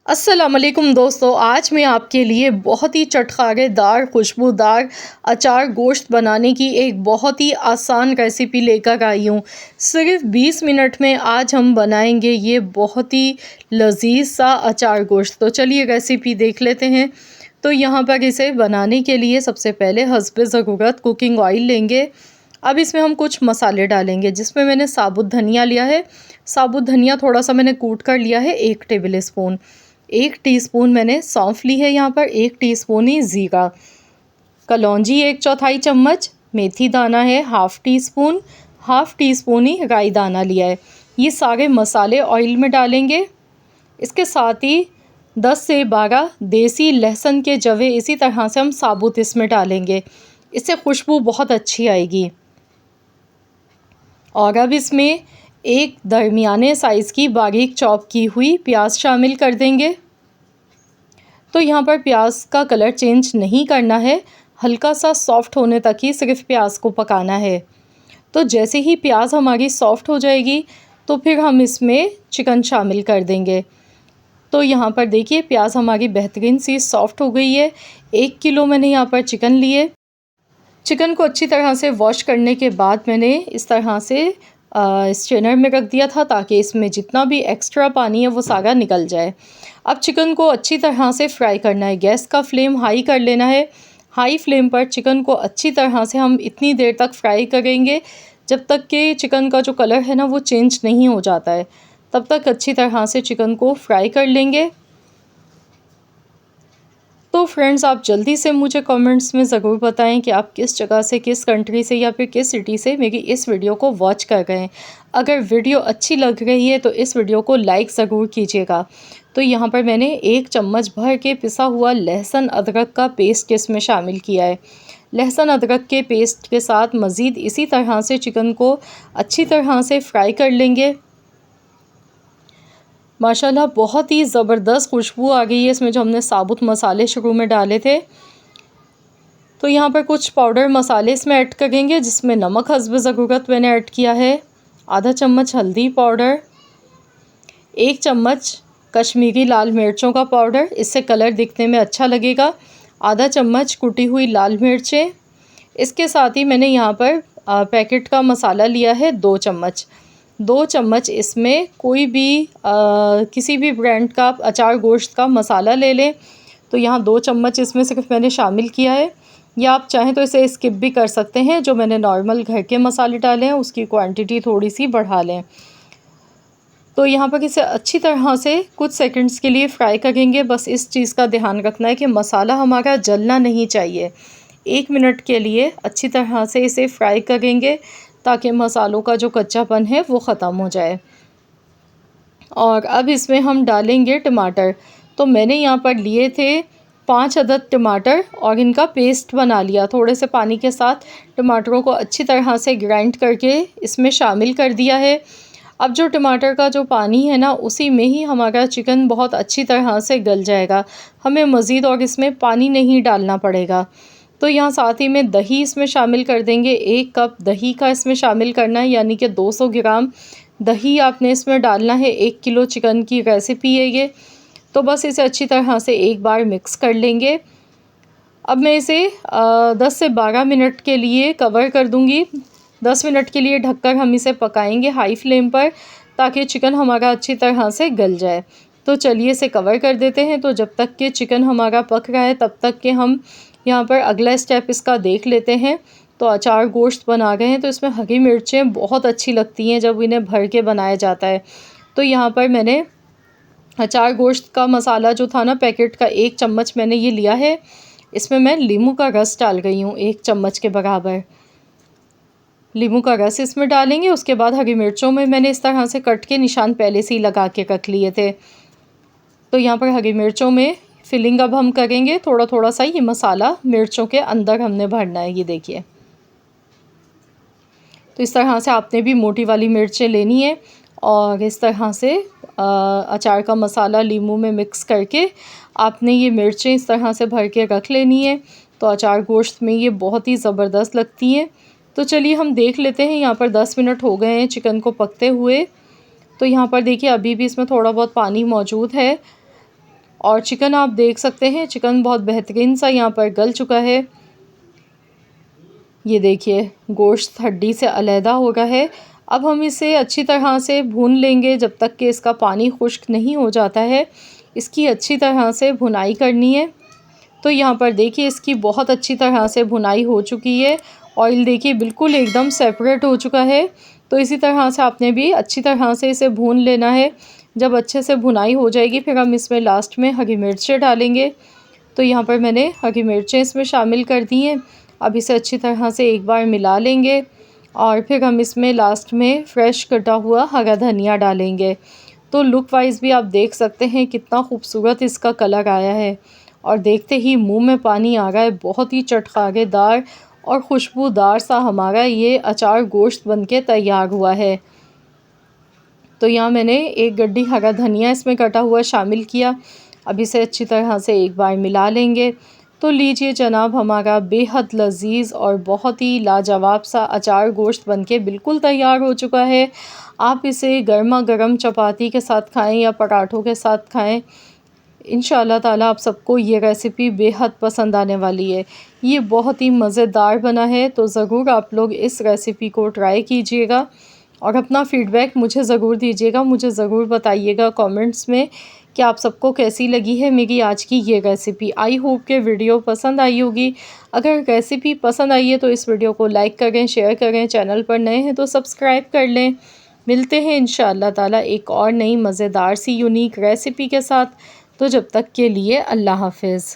अस्सलाम वालेकुम दोस्तों, आज मैं आपके लिए बहुत ही चटखारेदार खुशबूदार अचार गोश्त बनाने की एक बहुत ही आसान रेसिपी लेकर आई हूँ। सिर्फ 20 मिनट में आज हम बनाएंगे ये बहुत ही लजीज सा अचार गोश्त। तो चलिए रेसिपी देख लेते हैं। तो यहाँ पर इसे बनाने के लिए सबसे पहले हस्बे ज़रूरत कुकिंग ऑयल लेंगे। अब इसमें हम कुछ मसाले डालेंगे, जिसमें मैंने साबुत धनिया लिया है। साबुत धनिया थोड़ा सा मैंने कूट कर लिया है, 1 टेबल स्पून। 1 टीस्पून मैंने सौंफ ली है, यहाँ पर 1 टीस्पून ही ज़ीरा, कलौंजी 1/4 चम्मच, मेथी दाना है हाफ़ टी स्पून ही राई दाना लिया है। ये सारे मसाले ऑयल में डालेंगे। इसके साथ ही 10 से 12 देसी लहसुन के जवे इसी तरह से हम साबुत इसमें डालेंगे, इससे खुशबू बहुत अच्छी आएगी। और अब इसमें एक दरमियाने साइज़ की बारीक चॉप की हुई प्याज शामिल कर देंगे। तो यहाँ पर प्याज का कलर चेंज नहीं करना है, हल्का सा सॉफ़्ट होने तक ही सिर्फ प्याज को पकाना है। तो जैसे ही प्याज हमारी सॉफ़्ट हो जाएगी तो फिर हम इसमें चिकन शामिल कर देंगे। तो यहाँ पर देखिए प्याज हमारी बेहतरीन सी सॉफ़्ट हो गई है। 1 किलो मैंने यहाँ पर चिकन लिए। चिकन को अच्छी तरह से वॉश करने के बाद मैंने इस तरह से स्ट्रेनर में रख दिया था, ताकि इसमें जितना भी एक्स्ट्रा पानी है वो सारा निकल जाए। अब चिकन को अच्छी तरह से फ्राई करना है। गैस का फ्लेम हाई कर लेना है। हाई फ्लेम पर चिकन को अच्छी तरह से हम इतनी देर तक फ्राई करेंगे जब तक कि चिकन का जो कलर है ना वो चेंज नहीं हो जाता है। तब तक अच्छी तरह से चिकन को फ्राई कर लेंगे। तो फ्रेंड्स, आप जल्दी से मुझे कमेंट्स में ज़रूर बताएं कि आप किस जगह से, किस कंट्री से या फिर किस सिटी से मेरी इस वीडियो को वॉच कर रहे हैं। अगर वीडियो अच्छी लग रही है तो इस वीडियो को लाइक ज़रूर कीजिएगा। तो यहाँ पर मैंने 1 चम्मच भर के पिसा हुआ लहसुन अदरक का पेस्ट इसमें शामिल किया है। लहसुन अदरक के पेस्ट के साथ मज़ीद इसी तरह से चिकन को अच्छी तरह से फ्राई कर लेंगे। माशाल्लाह बहुत ही ज़बरदस्त खुशबू आ गई है इसमें, जो हमने साबुत मसाले शुरू में डाले थे। तो यहाँ पर कुछ पाउडर मसाले इसमें ऐड करेंगे, जिसमें नमक हस्ब ज़रूरत मैंने ऐड किया है, आधा चम्मच हल्दी पाउडर, 1 चम्मच कश्मीरी लाल मिर्चों का पाउडर, इससे कलर दिखने में अच्छा लगेगा, आधा चम्मच कुटी हुई लाल मिर्चें। इसके साथ ही मैंने यहाँ पर पैकेट का मसाला लिया है 2 चम्मच। 2 चम्मच इसमें कोई भी किसी भी ब्रांड का अचार गोश्त का मसाला ले लें। तो यहाँ 2 चम्मच इसमें सिर्फ मैंने शामिल किया है, या आप चाहें तो इसे स्किप भी कर सकते हैं। जो मैंने नॉर्मल घर के मसाले डाले हैं उसकी क्वांटिटी थोड़ी सी बढ़ा लें। तो यहाँ पर इसे अच्छी तरह से कुछ सेकंड्स के लिए फ्राई करेंगे। बस इस चीज़ का ध्यान रखना है कि मसाला हमारा जलना नहीं चाहिए। 1 मिनट के लिए अच्छी तरह से इसे फ्राई करेंगे, ताकि मसालों का जो कच्चापन है वो ख़त्म हो जाए। और अब इसमें हम डालेंगे टमाटर। तो मैंने यहाँ पर लिए थे 5 अदद टमाटर और इनका पेस्ट बना लिया। थोड़े से पानी के साथ टमाटरों को अच्छी तरह से ग्राइंड करके इसमें शामिल कर दिया है। अब जो टमाटर का जो पानी है ना, उसी में ही हमारा चिकन बहुत अच्छी तरह से गल जाएगा। हमें मज़ीद और इसमें पानी नहीं डालना पड़ेगा। तो यहाँ साथ ही में दही इसमें शामिल कर देंगे। 1 कप दही का इसमें शामिल करना है, यानी कि 200 ग्राम दही आपने इसमें डालना है। 1 किलो चिकन की रेसिपी है ये। तो बस इसे अच्छी तरह से एक बार मिक्स कर लेंगे। अब मैं इसे 10 से 12 मिनट के लिए कवर कर दूंगी। 10 मिनट के लिए ढककर हम इसे पकाएंगे हाई फ्लेम पर, ताकि चिकन हमारा अच्छी तरह से गल जाए। तो चलिए इसे कवर कर देते हैं। तो जब तक कि चिकन हमारा पक रहा है तब तक के हम यहाँ पर अगला स्टेप इसका देख लेते हैं। तो अचार गोश्त बना गए हैं, तो इसमें हरी मिर्चें बहुत अच्छी लगती हैं जब इन्हें भर के बनाया जाता है। तो यहाँ पर मैंने अचार गोश्त का मसाला जो था ना पैकेट का, 1 चम्मच मैंने ये लिया है। इसमें मैं नींबू का रस डाल गई हूँ, 1 चम्मच के बराबर नींबू का रस इसमें डालेंगे। उसके बाद हरी मिर्चों में मैंने इस तरह से कट के निशान पहले से ही लगा के रख लिए थे। तो यहाँ पर हरी मिर्चों में फिलिंग अब हम करेंगे। थोड़ा थोड़ा सा ये मसाला मिर्चों के अंदर हमने भरना है, ये देखिए। तो इस तरह से आपने भी मोटी वाली मिर्चें लेनी है और इस तरह से अचार का मसाला नींबू में मिक्स करके आपने ये मिर्चें इस तरह से भर के रख लेनी है। तो अचार गोश्त में ये बहुत ही ज़बरदस्त लगती हैं। तो चलिए हम देख लेते हैं। यहाँ पर 10 मिनट हो गए हैं चिकन को पकते हुए। तो यहाँ पर देखिए अभी भी इसमें थोड़ा बहुत पानी मौजूद है। और चिकन आप देख सकते हैं, चिकन बहुत बेहतरीन सा यहाँ पर गल चुका है। ये देखिए गोश्त हड्डी से अलहदा हो रहा है। अब हम इसे अच्छी तरह से भून लेंगे जब तक कि इसका पानी खुश्क नहीं हो जाता है। इसकी अच्छी तरह से भुनाई करनी है। तो यहाँ पर देखिए इसकी बहुत अच्छी तरह से भुनाई हो चुकी है। ऑयल देखिए बिल्कुल एकदम सेपरेट हो चुका है। तो इसी तरह से आपने भी अच्छी तरह से इसे भून लेना है। जब अच्छे से भुनाई हो जाएगी फिर हम इसमें लास्ट में हरी मिर्चें डालेंगे। तो यहाँ पर मैंने हरी मिर्चें इसमें शामिल कर दी हैं। अब इसे अच्छी तरह से एक बार मिला लेंगे और फिर हम इसमें लास्ट में फ्रेश कटा हुआ हरा धनिया डालेंगे। तो लुक वाइज भी आप देख सकते हैं कितना खूबसूरत इसका कलर आया है और देखते ही मुंह में पानी आ रहा है। बहुत ही चटखारेदार और खुशबूदार सा हमारा ये अचार गोश्त बनके तैयार हुआ है। तो यहाँ मैंने एक गड्डी हरा धनिया इसमें कटा हुआ शामिल किया। अब इसे अच्छी तरह से एक बार मिला लेंगे। तो लीजिए जनाब, हमारा बेहद लजीज और बहुत ही लाजवाब सा अचार गोश्त बनके बिल्कुल तैयार हो चुका है। आप इसे गर्मा गर्म चपाती के साथ खाएं या पराठों के साथ खाएं। इंशाअल्लाह ताला आप सबको ये रेसिपी बेहद पसंद आने वाली है। ये बहुत ही मज़ेदार बना है, तो ज़रूर आप लोग इस रेसिपी को ट्राई कीजिएगा और अपना फ़ीडबैक मुझे ज़रूर दीजिएगा। मुझे ज़रूर बताइएगा कमेंट्स में कि आप सबको कैसी लगी है मेरी आज की ये रेसिपी। आई होप कि वीडियो पसंद आई होगी। अगर रेसिपी पसंद आई है तो इस वीडियो को लाइक करें, शेयर करें। चैनल पर नए हैं तो सब्सक्राइब कर लें। मिलते हैं इंशाअल्लाह ताला एक और नई मज़ेदार सी यूनिक रेसिपी के साथ। तो जब तक के लिए अल्लाह हाफ़िज़।